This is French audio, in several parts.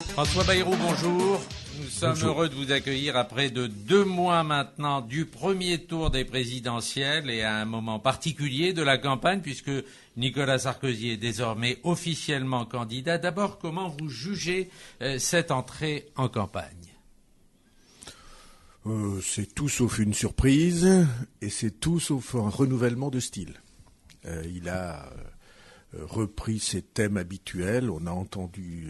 François Bayrou, bonjour. Nous sommes heureux de vous accueillir après de 2 mois maintenant du premier tour des présidentielles et à un moment particulier de la campagne puisque Nicolas Sarkozy est désormais officiellement candidat. D'abord, comment vous jugez cette entrée en campagne ? C'est tout sauf une surprise et c'est tout sauf un renouvellement de style. Il a repris ses thèmes habituels. On a entendu,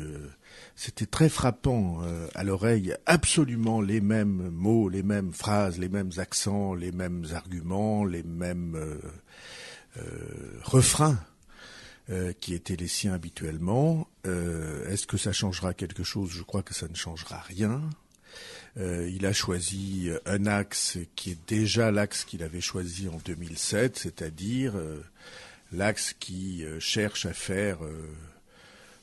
c'était très frappant à l'oreille, absolument les mêmes mots, les mêmes phrases, les mêmes accents, les mêmes arguments, les mêmes refrains qui étaient les siens habituellement. Est-ce que ça changera quelque chose ? Je crois que ça ne changera rien. Il a choisi un axe qui est déjà l'axe qu'il avait choisi en 2007, c'est-à-dire l'axe qui cherche à faire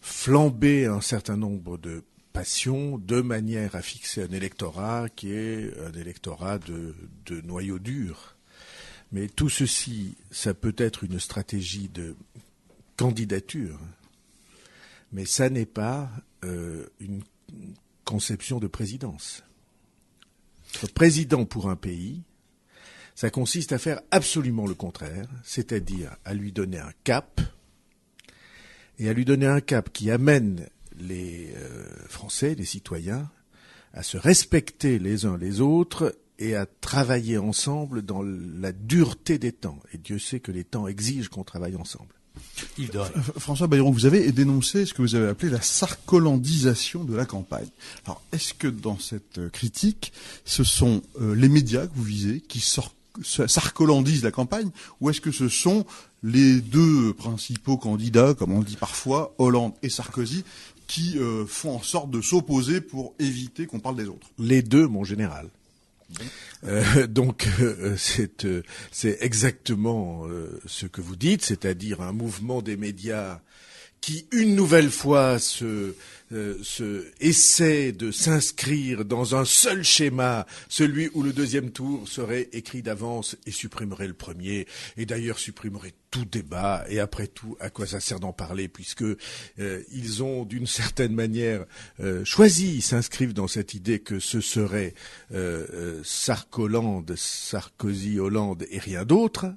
flamber un certain nombre de passions de manière à fixer un électorat qui est un électorat de noyau dur. Mais tout ceci, ça peut être une stratégie de candidature, mais ça n'est pas une conception de présidence. Être président pour un pays, ça consiste à faire absolument le contraire, c'est-à-dire à lui donner un cap, et à lui donner un cap qui amène les Français, les citoyens, à se respecter les uns les autres et à travailler ensemble dans la dureté des temps. Et Dieu sait que les temps exigent qu'on travaille ensemble. François Bayrou, vous avez dénoncé ce que vous avez appelé la sarkolandisation de la campagne. Alors, est-ce que dans cette critique, ce sont les médias que vous visez qui sarkolandisent la campagne, ou est-ce que ce sont les deux principaux candidats, comme on dit parfois, Hollande et Sarkozy, qui font en sorte de s'opposer pour éviter qu'on parle des autres ? Les deux, mon général. Donc c'est exactement ce que vous dites, c'est-à-dire un mouvement des médias qui, une nouvelle fois, essaie de s'inscrire dans un seul schéma, celui où le deuxième tour serait écrit d'avance et supprimerait le premier, et d'ailleurs supprimerait tout débat, et après tout, à quoi ça sert d'en parler, puisque ils ont, d'une certaine manière, choisi, ils s'inscrivent dans cette idée que ce serait Sarkoland, Sarkozy, Hollande et rien d'autre.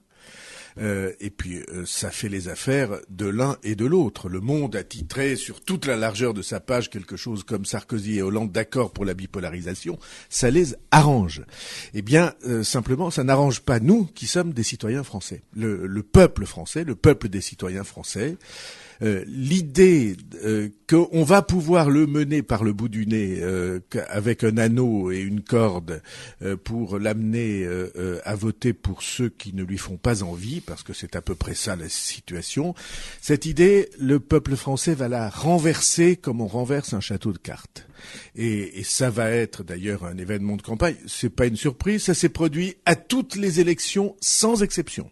Et puis ça fait les affaires de l'un et de l'autre. Le Monde a titré sur toute la largeur de sa page quelque chose comme Sarkozy et Hollande d'accord pour la bipolarisation. Ça les arrange. Eh bien, simplement, ça n'arrange pas nous qui sommes des citoyens français. Le peuple français, le peuple des citoyens français. L'idée qu'on va pouvoir le mener par le bout du nez avec un anneau et une corde pour l'amener à voter pour ceux qui ne lui font pas envie, parce que c'est à peu près ça la situation, cette idée, le peuple français va la renverser comme on renverse un château de cartes. Et ça va être d'ailleurs un événement de campagne. C'est pas une surprise, ça s'est produit à toutes les élections sans exception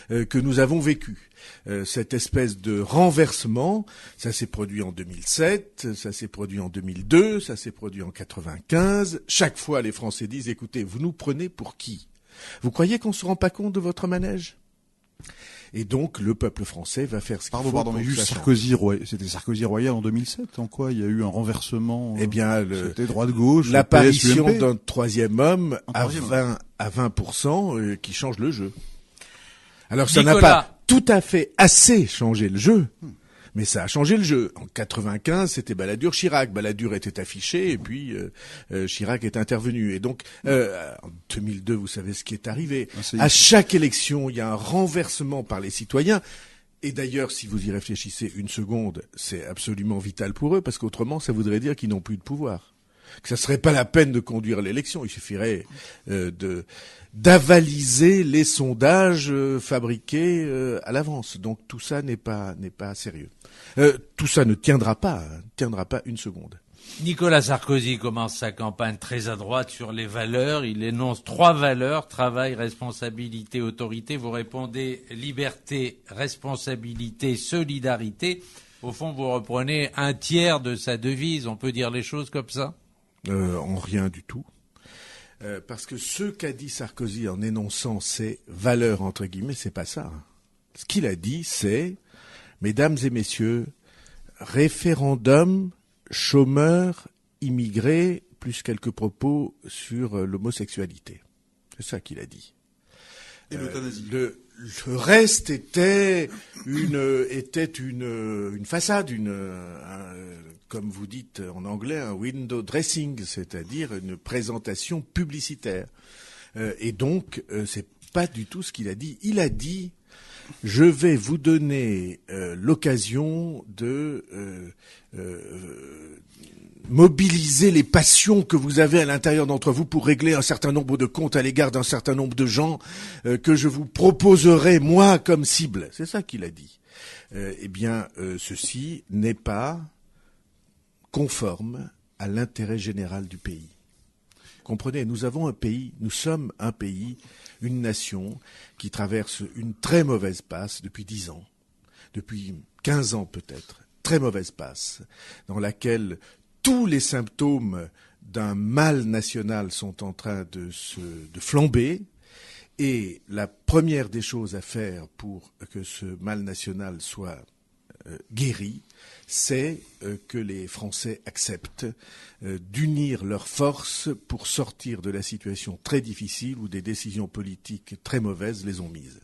que nous avons vécues. Cette espèce de renversement, ça s'est produit en 2007, ça s'est produit en 2002, ça s'est produit en 95. Chaque fois, les Français disent, écoutez, vous nous prenez pour qui ? Vous croyez qu'on se rend pas compte de votre manège ? Et donc, le peuple français va faire ce qu'il faut. Pardon, mais juste c'était Sarkozy royal en 2007. En quoi il y a eu un renversement ? Eh bien, c'était droite-gauche, l'apparition PS, UMP. d'un troisième homme à 20% qui change le jeu. Alors, ça n'a pas tout à fait assez changé le jeu, mais ça a changé le jeu. En 95, c'était Balladur-Chirac. Balladur était affiché et puis Chirac est intervenu. Et donc, en 2002, vous savez ce qui est arrivé. À chaque élection, il y a un renversement par les citoyens. Et d'ailleurs, si vous y réfléchissez une seconde, c'est absolument vital pour eux, parce qu'autrement, ça voudrait dire qu'ils n'ont plus de pouvoir. Que ça serait pas la peine de conduire l'élection. Il suffirait d'avaliser les sondages fabriqués à l'avance. Donc tout ça n'est pas sérieux. Tout ça ne tiendra pas une seconde. Nicolas Sarkozy commence sa campagne très à droite sur les valeurs. Il énonce 3 valeurs, travail, responsabilité, autorité. Vous répondez liberté, responsabilité, solidarité. Au fond, vous reprenez un tiers de sa devise. On peut dire les choses comme ça ? En rien du tout. Parce que ce qu'a dit Sarkozy en énonçant ces valeurs, entre guillemets, c'est pas ça. Ce qu'il a dit, c'est, mesdames et messieurs, référendum, chômeurs, immigrés, plus quelques propos sur l'homosexualité. C'est ça qu'il a dit. Et l'euthanasie. Le reste était une façade, comme vous dites en anglais, un window dressing, c'est-à-dire une présentation publicitaire. Et donc, c'est pas du tout ce qu'il a dit. Il a dit: je vais vous donner l'occasion de mobiliser les passions que vous avez à l'intérieur d'entre vous pour régler un certain nombre de comptes à l'égard d'un certain nombre de gens que je vous proposerai, moi, comme cible. C'est ça qu'il a dit. Ceci n'est pas conforme à l'intérêt général du pays. Comprenez, nous sommes un pays, une nation qui traverse une très mauvaise passe depuis 10 ans, depuis 15 ans peut-être, très mauvaise passe, dans laquelle tous les symptômes d'un mal national sont en train de flamber, et la première des choses à faire pour que ce mal national soit guéri, c'est que les Français acceptent d'unir leurs forces pour sortir de la situation très difficile où des décisions politiques très mauvaises les ont mises.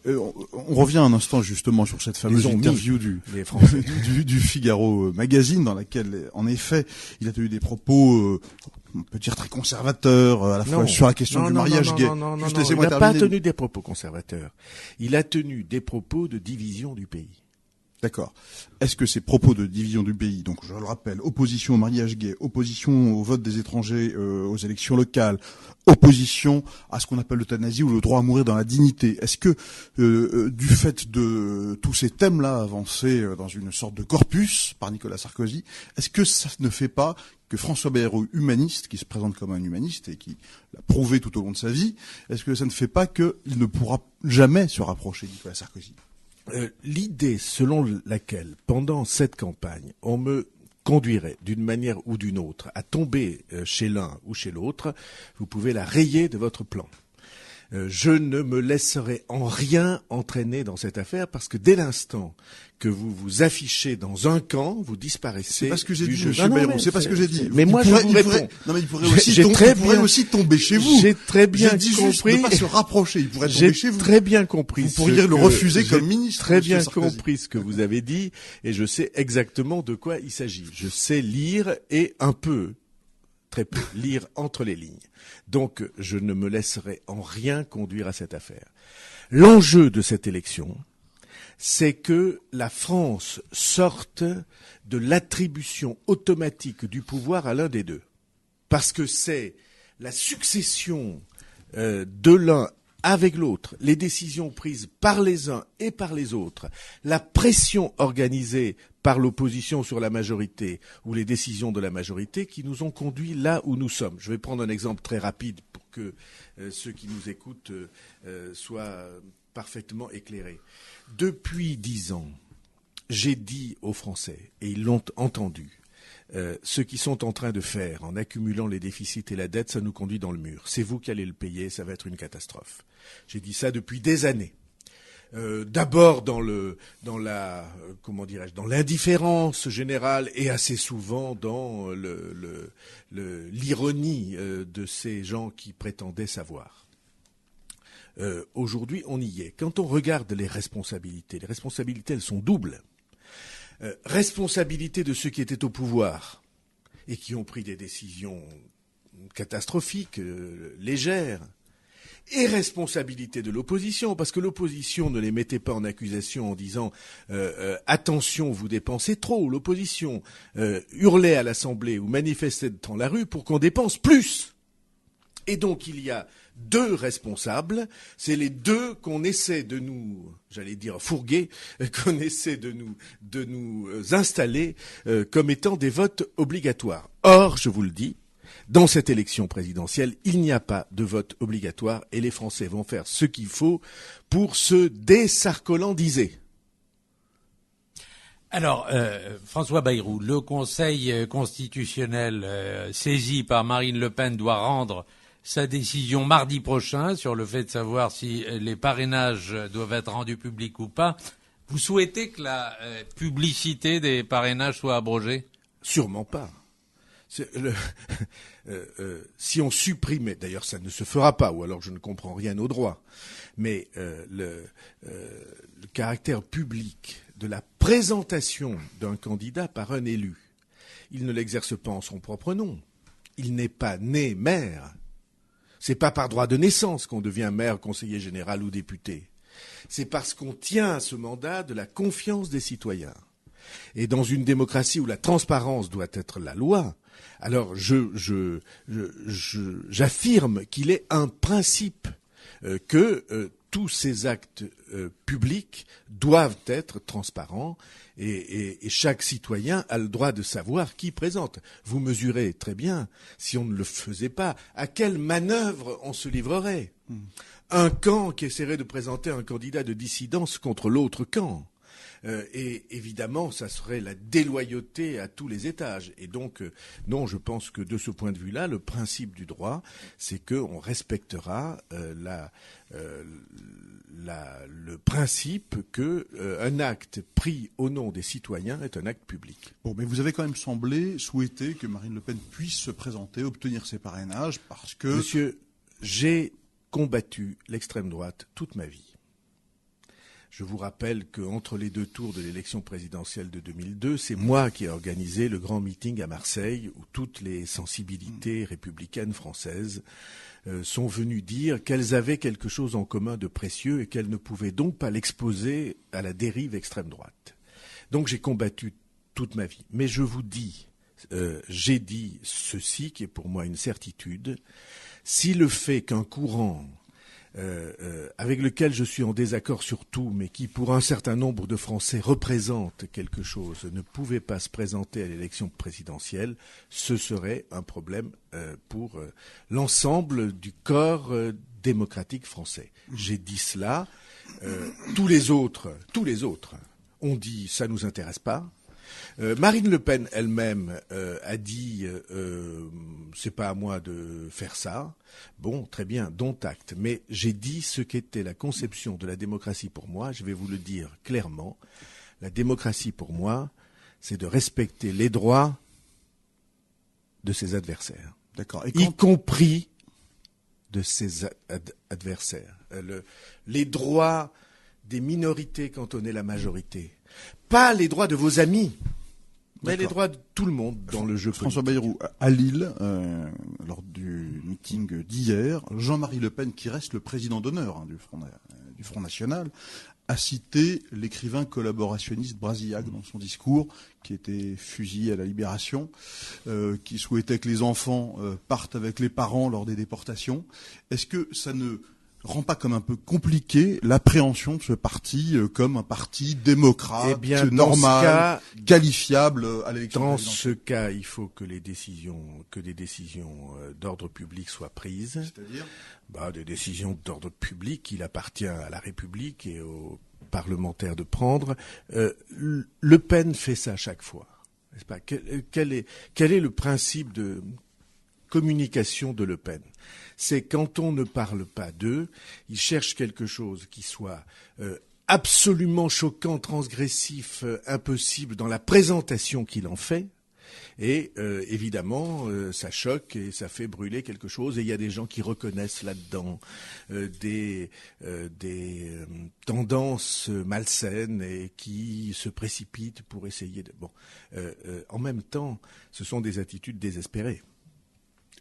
On revient un instant justement sur cette fameuse interview du Figaro Magazine, dans laquelle, en effet, il a tenu des propos, on peut dire, très conservateurs, à la fois sur la question du mariage gay. Non, il n'a pas tenu des propos conservateurs. Il a tenu des propos de division du pays. D'accord. Est-ce que ces propos de division du pays, donc je le rappelle, opposition au mariage gay, opposition au vote des étrangers aux élections locales, opposition à ce qu'on appelle l'euthanasie ou le droit à mourir dans la dignité, est-ce que du fait de tous ces thèmes-là avancés dans une sorte de corpus par Nicolas Sarkozy, est-ce que ça ne fait pas que François Bayrou, humaniste, qui se présente comme un humaniste et qui l'a prouvé tout au long de sa vie, est-ce que ça ne fait pas qu'il ne pourra jamais se rapprocher de Nicolas Sarkozy ? L'idée selon laquelle, pendant cette campagne, on me conduirait d'une manière ou d'une autre à tomber chez l'un ou chez l'autre, vous pouvez la rayer de votre plan. Je ne me laisserai en rien entraîner dans cette affaire, parce que dès l'instant que vous vous affichez dans un camp, vous disparaissez. C'est pas ce que j'ai dit, monsieur Bayrou, c'est pas ce que j'ai dit. Mais moi, je vous réponds. Non, mais il pourrait aussi tomber chez vous. J'ai très bien compris. Ne pas se rapprocher, il pourrait tomber chez vous. J'ai très bien compris. Vous pourriez le refuser comme ministre. Très bien compris ce que vous avez dit, et je sais exactement de quoi il s'agit. Je sais lire et un peu, très peu, lire entre les lignes. Donc, je ne me laisserai en rien conduire à cette affaire. L'enjeu de cette élection, c'est que la France sorte de l'attribution automatique du pouvoir à l'un des deux. Parce que c'est la succession de l'un avec l'autre, les décisions prises par les uns et par les autres, la pression organisée par l'opposition sur la majorité ou les décisions de la majorité qui nous ont conduits là où nous sommes. Je vais prendre un exemple très rapide pour que ceux qui nous écoutent soient parfaitement éclairés. Depuis 10 ans, j'ai dit aux Français, et ils l'ont entendu, ce qu'ils sont en train de faire en accumulant les déficits et la dette, ça nous conduit dans le mur. C'est vous qui allez le payer, ça va être une catastrophe. J'ai dit ça depuis des années. D'abord dans l'indifférence générale, et assez souvent dans l'ironie de ces gens qui prétendaient savoir. Aujourd'hui, on y est. Quand on regarde les responsabilités, elles sont doubles. Responsabilité de ceux qui étaient au pouvoir et qui ont pris des décisions catastrophiques, légères, et responsabilité de l'opposition, parce que l'opposition ne les mettait pas en accusation en disant attention, vous dépensez trop. L'opposition hurlait à l'Assemblée ou manifestait dans la rue pour qu'on dépense plus. Et donc il y a deux responsables, c'est les deux qu'on essaie de nous, j'allais dire fourguer, qu'on essaie de nous installer comme étant des votes obligatoires. Or, je vous le dis, dans cette élection présidentielle, il n'y a pas de vote obligatoire et les Français vont faire ce qu'il faut pour se désarcolandiser. Alors, François Bayrou, le Conseil constitutionnel saisi par Marine Le Pen doit rendre sa décision mardi prochain sur le fait de savoir si les parrainages doivent être rendus publics ou pas. Vous souhaitez que la publicité des parrainages soit abrogée ? Sûrement pas. Si on supprimait, d'ailleurs ça ne se fera pas, ou alors je ne comprends rien au droit, mais le caractère public de la présentation d'un candidat par un élu, il ne l'exerce pas en son propre nom. Il n'est pas né maire. C'est pas par droit de naissance qu'on devient maire, conseiller général ou député. C'est parce qu'on tient à ce mandat de la confiance des citoyens. Et dans une démocratie où la transparence doit être la loi, alors j'affirme qu'il est un principe que tous ces actes publics doivent être transparents et chaque citoyen a le droit de savoir qui présente. Vous mesurez très bien, si on ne le faisait pas, à quelle manœuvre on se livrerait. Un camp qui essaierait de présenter un candidat de dissidence contre l'autre camp. Et évidemment, ça serait la déloyauté à tous les étages. Et donc, non, je pense que de ce point de vue-là, le principe du droit, c'est qu'on respectera le principe que un acte pris au nom des citoyens est un acte public. Bon, mais vous avez quand même semblé souhaiter que Marine Le Pen puisse se présenter, obtenir ses parrainages, parce que... Monsieur, j'ai combattu l'extrême droite toute ma vie. Je vous rappelle qu'entre les deux tours de l'élection présidentielle de 2002, c'est moi qui ai organisé le grand meeting à Marseille où toutes les sensibilités républicaines françaises sont venues dire qu'elles avaient quelque chose en commun de précieux et qu'elles ne pouvaient donc pas l'exposer à la dérive extrême droite. Donc j'ai combattu toute ma vie. Mais je vous dis, j'ai dit ceci qui est pour moi une certitude, si le fait qu'un courant avec lequel je suis en désaccord sur tout, mais qui pour un certain nombre de Français représente quelque chose, ne pouvait pas se présenter à l'élection présidentielle, ce serait un problème pour l'ensemble du corps démocratique français. J'ai dit cela, tous les autres ont dit ça nous intéresse pas. Marine Le Pen elle-même a dit c'est pas à moi de faire ça. Bon, très bien, dont acte. Mais j'ai dit ce qu'était la conception de la démocratie pour moi. Je vais vous le dire clairement. La démocratie pour moi, c'est de respecter les droits de ses adversaires. D'accord. Y compris de ses adversaires. Les droits des minorités quand on est la majorité. Pas les droits de vos amis, mais les droits de tout le monde dans le jeu politique. François Bayrou, à Lille, lors du meeting d'hier, Jean-Marie Le Pen, qui reste le président d'honneur du Front National, a cité l'écrivain collaborationniste Brasillac dans son discours, qui était fusillé à la Libération, qui souhaitait que les enfants partent avec les parents lors des déportations. Est-ce que ça ne rend pas comme un peu compliqué l'appréhension de ce parti comme un parti démocrate, normal, qualifiable à l'élection présidentielle? Dans ce cas, il faut que des décisions d'ordre public soient prises. C'est-à-dire des décisions d'ordre public, il appartient à la République et aux parlementaires de prendre. Le Pen fait ça chaque fois. N'est-ce pas? Quel est le principe de communication de Le Pen? C'est quand on ne parle pas d'eux, ils cherchent quelque chose qui soit absolument choquant, transgressif, impossible dans la présentation qu'il en fait. Et évidemment, ça choque et ça fait brûler quelque chose. Et il y a des gens qui reconnaissent là-dedans des tendances malsaines et qui se précipitent pour essayer de... en même temps, ce sont des attitudes désespérées.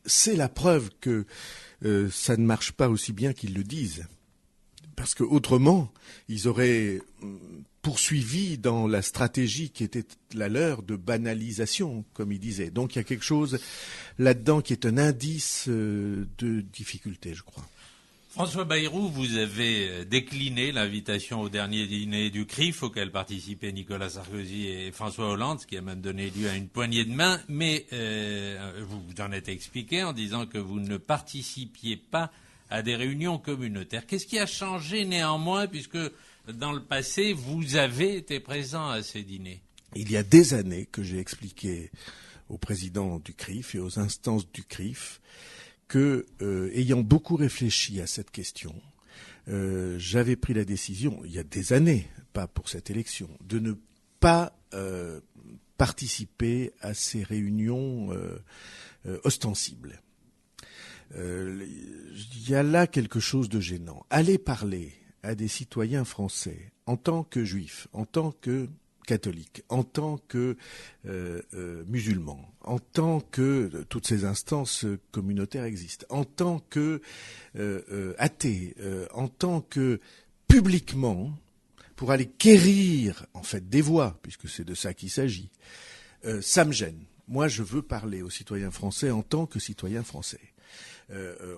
C'est la preuve que ça ne marche pas aussi bien qu'ils le disent. Parce que autrement, ils auraient poursuivi dans la stratégie qui était la leur de banalisation, comme ils disaient. Donc il y a quelque chose là-dedans qui est un indice de difficulté, je crois. François Bayrou, vous avez décliné l'invitation au dernier dîner du CRIF auquel participaient Nicolas Sarkozy et François Hollande, ce qui a même donné lieu à une poignée de main, mais vous vous en êtes expliqué en disant que vous ne participiez pas à des réunions communautaires. Qu'est-ce qui a changé néanmoins, puisque dans le passé, vous avez été présent à ces dîners? Il y a des années que j'ai expliqué au président du CRIF et aux instances du CRIF que, ayant beaucoup réfléchi à cette question, j'avais pris la décision, il y a des années, pas pour cette élection, de ne pas participer à ces réunions ostensibles. Il y a là quelque chose de gênant. Aller parler à des citoyens français en tant que juifs, en tant que catholiques, en tant que musulmans, en tant que toutes ces instances communautaires existent, en tant que athées, en tant que publiquement, pour aller quérir en fait des voix, puisque c'est de ça qu'il s'agit, ça me gêne. Moi, je veux parler aux citoyens français en tant que citoyens français.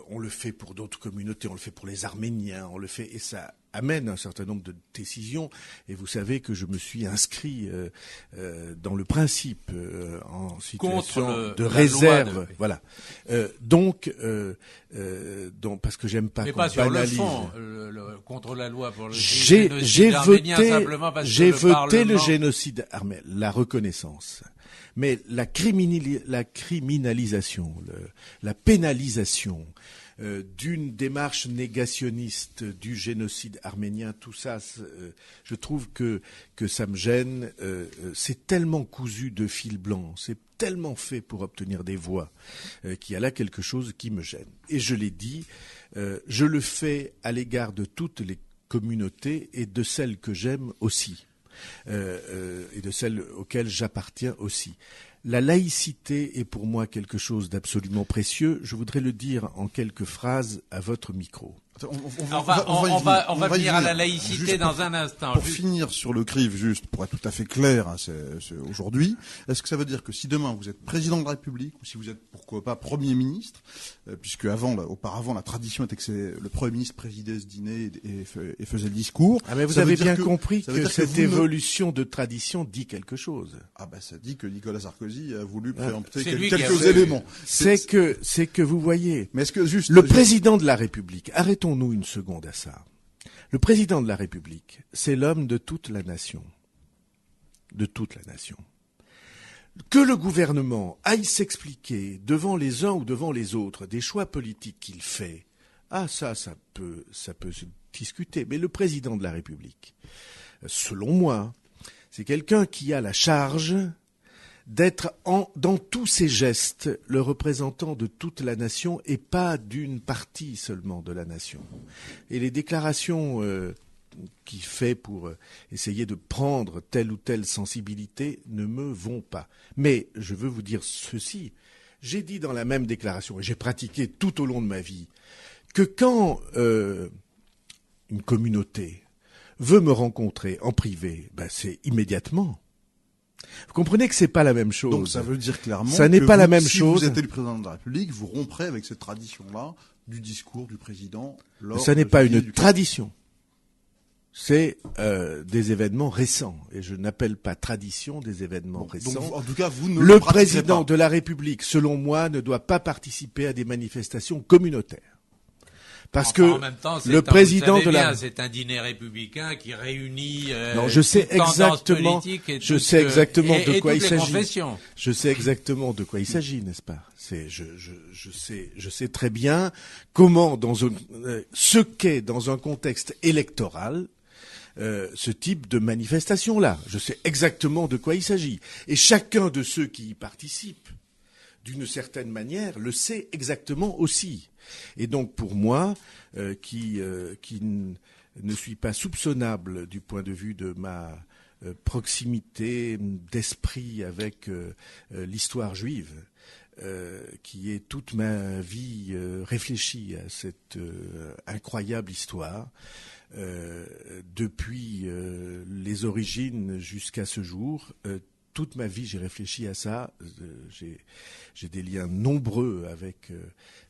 On le fait pour d'autres communautés, on le fait pour les Arméniens, on le fait, et ça amène un certain nombre de décisions. Et vous savez que je me suis inscrit dans le principe en situation de réserve, voilà. Donc parce que j'aime pas. Mais qu'on pas sur banalise. Le fond, contre la loi pour le J'ai voté le Parlement... génocide arménien, la reconnaissance. Mais la criminalisation, la pénalisation d'une démarche négationniste du génocide arménien, tout ça, je trouve que ça me gêne. C'est tellement cousu de fil blanc, c'est tellement fait pour obtenir des voix qu'il y a là quelque chose qui me gêne. Et je l'ai dit, je le fais à l'égard de toutes les communautés et de celles que j'aime aussi. Et de celles auxquelles j'appartiens aussi. La laïcité est pour moi quelque chose d'absolument précieux. Je voudrais le dire en quelques phrases à votre micro. On va venir à la laïcité dans un instant. Pour finir sur le CRIF, juste pour être tout à fait clair, aujourd'hui, est-ce que ça veut dire que si demain vous êtes président de la République ou si vous êtes pourquoi pas Premier ministre, puisque auparavant la tradition était que le Premier ministre présidait ce dîner et faisait le discours. Ah mais vous avez bien compris que cette évolution de tradition dit quelque chose. Ah ben ça dit que Nicolas Sarkozy a voulu préempter quelques éléments. C'est que vous voyez. Mais est-ce que juste le président de la République, arrêtons-nous une seconde à ça. Le président de la République, c'est l'homme de toute la nation. De toute la nation. Que le gouvernement aille s'expliquer devant les uns ou devant les autres des choix politiques qu'il fait, ça peut se discuter. Mais le président de la République, selon moi, c'est quelqu'un qui a la charge d'être dans tous ses gestes le représentant de toute la nation et pas d'une partie seulement de la nation. Et les déclarations qu'il fait pour essayer de prendre telle ou telle sensibilité ne me vont pas. Mais je veux vous dire ceci, j'ai dit dans la même déclaration, et j'ai pratiqué tout au long de ma vie, que quand une communauté veut me rencontrer en privé, c'est immédiatement. Vous comprenez que c'est pas la même chose. Donc ça veut dire clairement ça n'est pas la même chose. Si vous êtes le président de la République, vous romprez avec cette tradition-là du discours du président. Ça n'est pas une tradition. C'est des événements récents. Et je n'appelle pas tradition des événements récents. Donc, en tout cas, vous ne le président de la République, selon moi, ne doit pas participer à des manifestations communautaires. Parce que en même temps, le président de la c'est un dîner républicain qui réunit non, je sais exactement de quoi il s'agit. Je sais exactement de quoi il s'agit, n'est-ce pas? Je sais très bien comment ce qu'est dans un contexte électoral ce type de manifestation-là. Je sais exactement de quoi il s'agit. Et chacun de ceux qui y participent, d'une certaine manière, le sait exactement aussi. Et donc pour moi, qui ne suis pas soupçonnable du point de vue de ma proximité d'esprit avec l'histoire juive, qui est toute ma vie réfléchie à cette incroyable histoire, depuis les origines jusqu'à ce jour. Toute ma vie, j'ai réfléchi à ça. J'ai des liens nombreux avec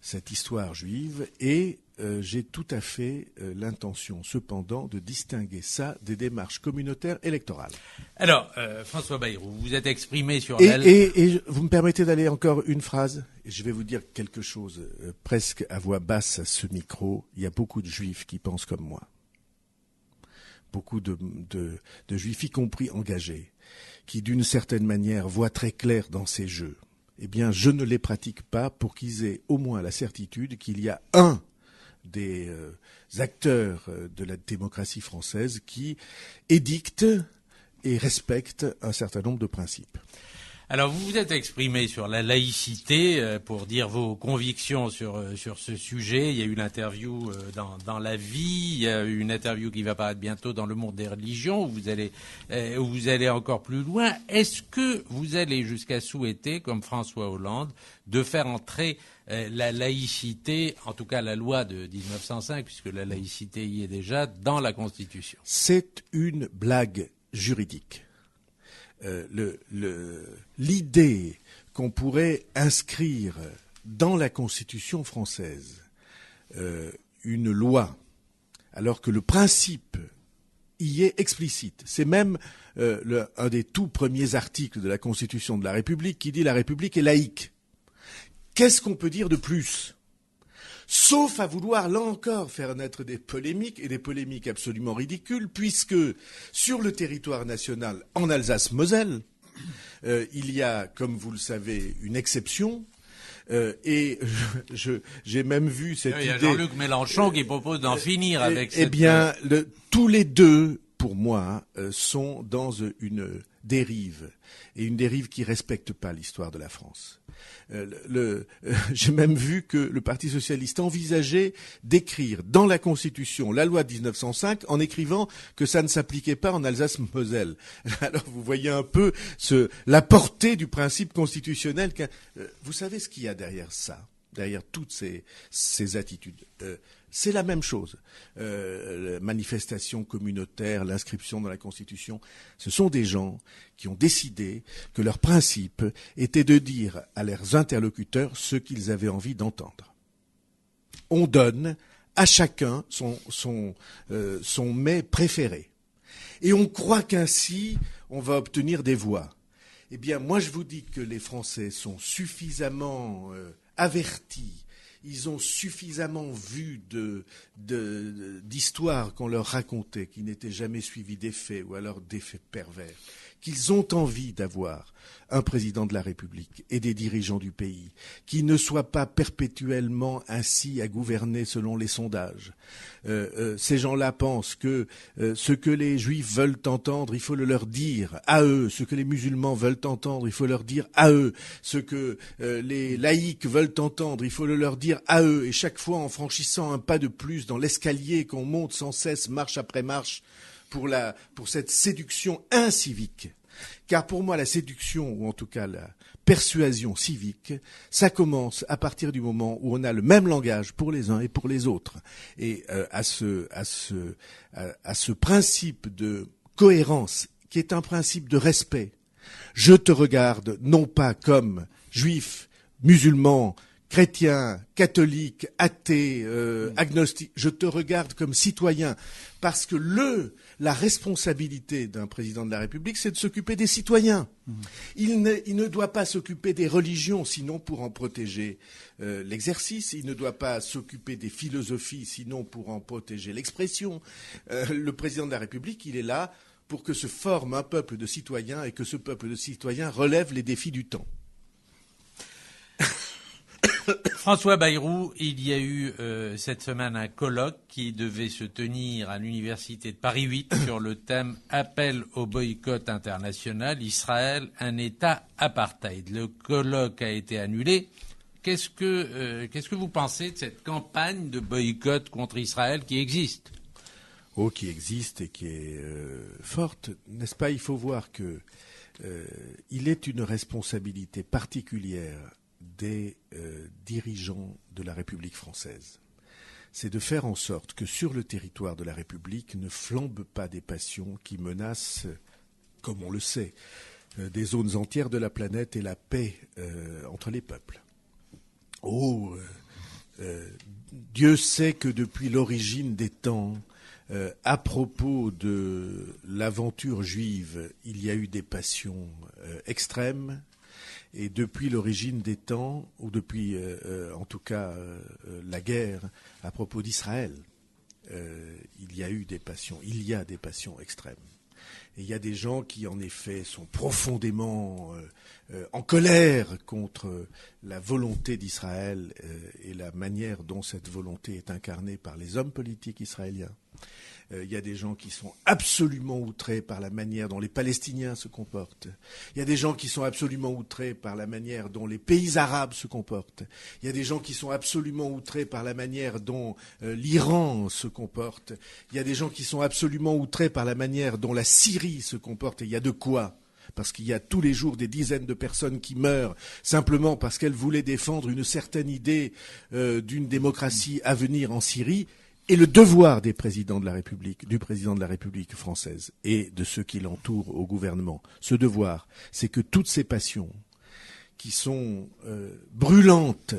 cette histoire juive et j'ai tout à fait l'intention, cependant, de distinguer ça des démarches communautaires électorales. Alors, François Bayrou, vous vous êtes exprimé sur et vous me permettez d'aller encore une phrase? Et je vais vous dire quelque chose presque à voix basse à ce micro. Il y a beaucoup de juifs qui pensent comme moi. Beaucoup de juifs, y compris engagés, qui d'une certaine manière voient très clair dans ces jeux. Eh bien, je ne les pratique pas pour qu'ils aient au moins la certitude qu'il y a un des acteurs de la démocratie française qui édicte et respecte un certain nombre de principes. Alors, vous vous êtes exprimé sur la laïcité pour dire vos convictions sur ce sujet. Il y a eu l'interview dans La Vie, il y a eu une interview qui va paraître bientôt dans Le Monde des religions, où vous allez encore plus loin. Est-ce que vous allez jusqu'à souhaiter, comme François Hollande, de faire entrer la laïcité, en tout cas la loi de 1905, puisque la laïcité y est déjà, dans la Constitution? C'est une blague juridique. L'idée qu'on pourrait inscrire dans la Constitution française une loi, alors que le principe y est explicite. C'est même un des tout premiers articles de la Constitution de la République qui dit la République est laïque. Qu'est-ce qu'on peut dire de plus ? Sauf à vouloir, là encore, faire naître des polémiques, et des polémiques absolument ridicules, puisque sur le territoire national, en Alsace-Moselle, il y a, comme vous le savez, une exception, et j'ai même vu cette idée... Il y a Jean-Luc Mélenchon qui propose d'en finir avec cette... Eh bien, tous les deux, pour moi, sont dans une dérive, et une dérive qui respecte pas l'histoire de la France. J'ai même vu que le Parti socialiste envisageait d'écrire dans la Constitution la loi de 1905 en écrivant que ça ne s'appliquait pas en Alsace-Moselle. Alors vous voyez un peu la portée du principe constitutionnel. Vous savez ce qu'il y a derrière ça, derrière toutes ces attitudes. C'est la même chose. La manifestation communautaire, l'inscription dans la Constitution, ce sont des gens qui ont décidé que leur principe était de dire à leurs interlocuteurs ce qu'ils avaient envie d'entendre. On donne à chacun son mets préféré. Et on croit qu'ainsi, on va obtenir des voix. Eh bien, moi, je vous dis que les Français sont suffisamment avertis. Ils ont suffisamment vu d'histoires qu'on leur racontait, qui n'étaient jamais suivies d'effets, ou alors d'effets pervers, qu'ils ont envie d'avoir un président de la République et des dirigeants du pays, qui ne soient pas perpétuellement ainsi à gouverner selon les sondages. Ces gens-là pensent que ce que les Juifs veulent entendre, il faut le leur dire à eux. Ce que les musulmans veulent entendre, il faut leur dire à eux. Ce que les laïcs veulent entendre, il faut le leur dire à eux. Et chaque fois, en franchissant un pas de plus dans l'escalier qu'on monte sans cesse, marche après marche, pour cette séduction incivique. Car pour moi, la séduction, ou en tout cas la persuasion civique, ça commence à partir du moment où on a le même langage pour les uns et pour les autres. Et à ce principe de cohérence, qui est un principe de respect, je te regarde non pas comme juif, musulman, chrétien, catholique, athée, agnostique, je te regarde comme citoyen, parce que la responsabilité d'un président de la République, c'est de s'occuper des citoyens. Il ne doit pas s'occuper des religions, sinon pour en protéger l'exercice. Il ne doit pas s'occuper des philosophies, sinon pour en protéger l'expression. Le président de la République, il est là pour que se forme un peuple de citoyens et que ce peuple de citoyens relève les défis du temps. François Bayrou, il y a eu cette semaine un colloque qui devait se tenir à l'université de Paris 8 sur le thème « Appel au boycott international, Israël, un État apartheid ». Le colloque a été annulé. Qu'est-ce que vous pensez de cette campagne de boycott contre Israël qui existe ? Oh, qui existe et qui est forte, n'est-ce pas ? Il faut voir que il est une responsabilité particulière des dirigeants de la République française. C'est de faire en sorte que sur le territoire de la République ne flambent pas des passions qui menacent, comme on le sait, des zones entières de la planète et la paix entre les peuples. Dieu sait que depuis l'origine des temps, à propos de l'aventure juive, il y a eu des passions extrêmes. Et depuis l'origine des temps, ou depuis, en tout cas, la guerre, à propos d'Israël, il y a des passions extrêmes. Et il y a des gens qui, en effet, sont profondément en colère contre la volonté d'Israël et la manière dont cette volonté est incarnée par les hommes politiques israéliens. Il y a des gens qui sont absolument outrés par la manière dont les Palestiniens se comportent. Il y a des gens qui sont absolument outrés par la manière dont les pays arabes se comportent. Il y a des gens qui sont absolument outrés par la manière dont l'Iran se comporte. Il y a des gens qui sont absolument outrés par la manière dont la Syrie se comporte. Et il y a de quoi ? Parce qu'il y a tous les jours des dizaines de personnes qui meurent simplement parce qu'elles voulaient défendre une certaine idée d'une démocratie à venir en Syrie. Et le devoir des présidents de la République, du président de la République française et de ceux qui l'entourent au gouvernement, ce devoir, c'est que toutes ces passions qui sont brûlantes,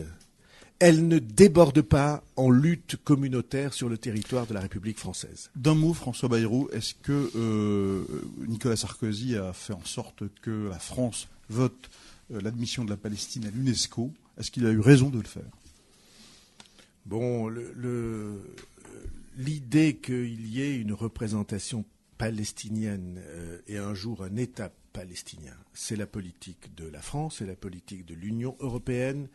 elles ne débordent pas en lutte communautaire sur le territoire de la République française. D'un mot, François Bayrou, est-ce que Nicolas Sarkozy a fait en sorte que la France vote l'admission de la Palestine à l'UNESCO ? Est-ce qu'il a eu raison de le faire ? Bon, l'idée qu'il y ait une représentation palestinienne et un jour un État palestinien, c'est la politique de la France, c'est la politique de l'Union européenne.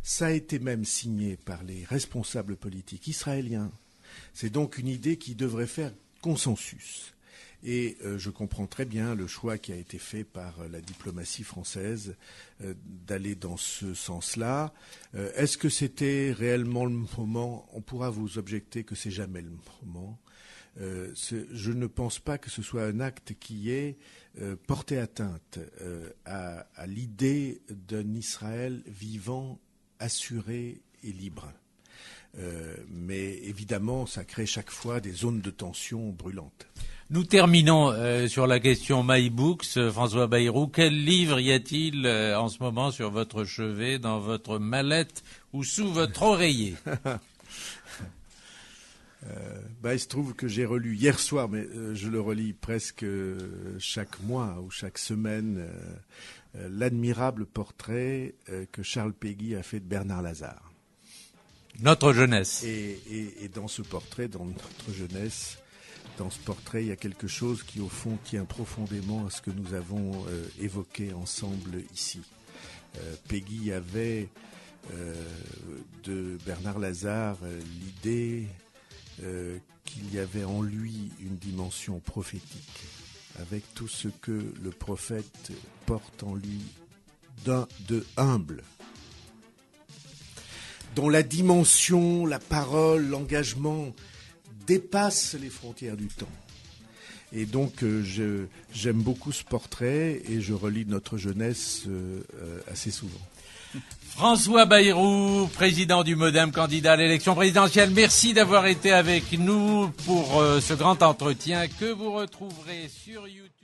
Ça a été même signé par les responsables politiques israéliens. C'est donc une idée qui devrait faire consensus. Et je comprends très bien le choix qui a été fait par la diplomatie française d'aller dans ce sens-là. Est-ce que c'était réellement le moment ? On pourra vous objecter que c'est jamais le moment. Je ne pense pas que ce soit un acte qui ait porté atteinte à l'idée d'un Israël vivant, assuré et libre. Mais évidemment, ça crée chaque fois des zones de tension brûlantes. Nous terminons sur la question MyBooks. François Bayrou, quel livre y a-t-il en ce moment sur votre chevet, dans votre mallette ou sous votre oreiller ? Il se trouve que j'ai relu hier soir, mais je le relis presque chaque mois ou chaque semaine, l'admirable portrait que Charles Péguy a fait de Bernard Lazare. Notre jeunesse. Et dans ce portrait, dans notre jeunesse, dans ce portrait, il y a quelque chose qui, au fond, tient profondément à ce que nous avons évoqué ensemble ici. Péguy avait de Bernard Lazare l'idée qu'il y avait en lui une dimension prophétique, avec tout ce que le prophète porte en lui de humble, dont la dimension, la parole, l'engagement dépassent les frontières du temps. Et donc j'aime beaucoup ce portrait et je relis notre jeunesse assez souvent. François Bayrou, président du MoDem, candidat à l'élection présidentielle, merci d'avoir été avec nous pour ce grand entretien que vous retrouverez sur YouTube.